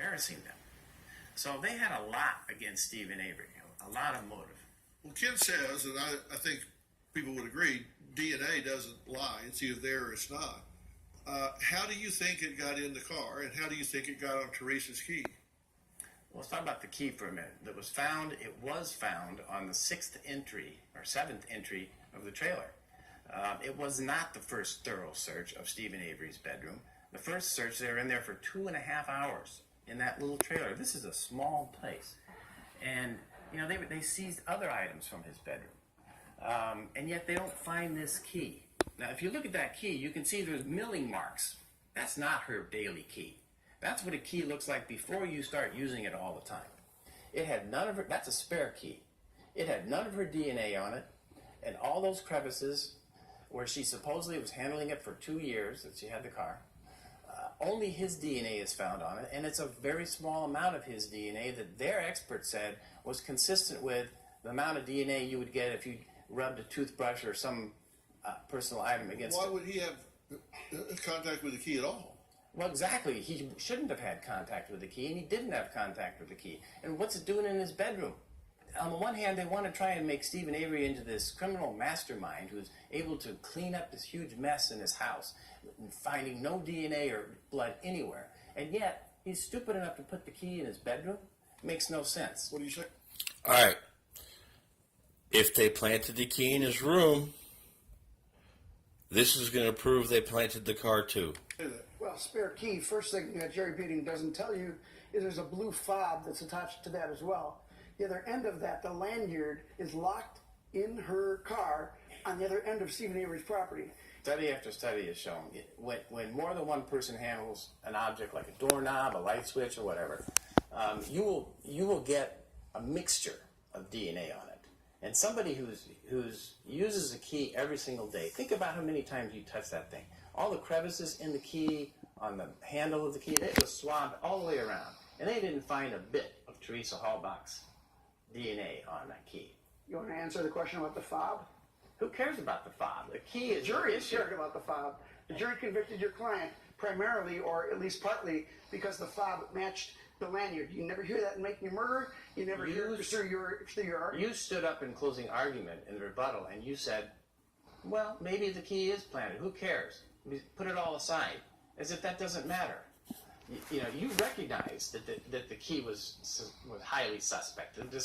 embarrassing them. So they had a lot against Stephen Avery, a lot of motive. Well, Ken says, and I think people would agree, DNA doesn't lie. It's either there or it's not. How do you think it got in the car, and how do you think it got on Teresa's key? Well, let's talk about the key for a minute. It was found on the 6th entry or 7th entry of the trailer. It was not the first thorough search of Stephen Avery's bedroom. The first search, they were in there for 2.5 hours in that little trailer. This is a small place. And, they seized other items from his bedroom. And yet they don't find this key. Now, if you look at that key, you can see there's milling marks. That's not her daily key. That's what a key looks like before you start using it all the time. It had none of her, that's a spare key. It had none of her DNA on it, and all those crevices where she supposedly was handling it for 2 years that she had the car, only his DNA is found on it, and it's a very small amount of his DNA that their expert said was consistent with the amount of DNA you would get if you rubbed a toothbrush or some personal item against it. Why would he have contact with the key at all? Well, exactly. He shouldn't have had contact with the key, and he didn't have contact with the key. And what's it doing in his bedroom? On the one hand, they want to try and make Stephen Avery into this criminal mastermind who's able to clean up this huge mess in his house, finding no DNA or blood anywhere. And yet, he's stupid enough to put the key in his bedroom? Makes no sense. What do you say? All right. If they planted the key in his room, this is going to prove they planted the car too. Well, spare key, first thing Jerry Beating doesn't tell you is there's a blue fob that's attached to that as well. The other end of that, the lanyard, is locked in her car on the other end of Stephen Avery's property. Study after study has shown when more than one person handles an object like a doorknob, a light switch, or whatever, you will get a mixture of DNA on it. And somebody who's uses a key every single day, think about how many times you touch that thing. All the crevices in the key, on the handle of the key, it was swabbed all the way around. And they didn't find a bit of Teresa Halbach's DNA on that key. You want to answer the question about the fob? Who cares about the fob? The key is The jury the is issue. cared about the fob. The jury convicted your client primarily, or at least partly, because the fob matched the lanyard. You never hear that in Making a Murder. You never hear it through your argument. You stood up in closing argument in the rebuttal and you said, well, maybe the key is planted. Who cares? Put it all aside, as if that doesn't matter. You recognize that the key was highly suspect.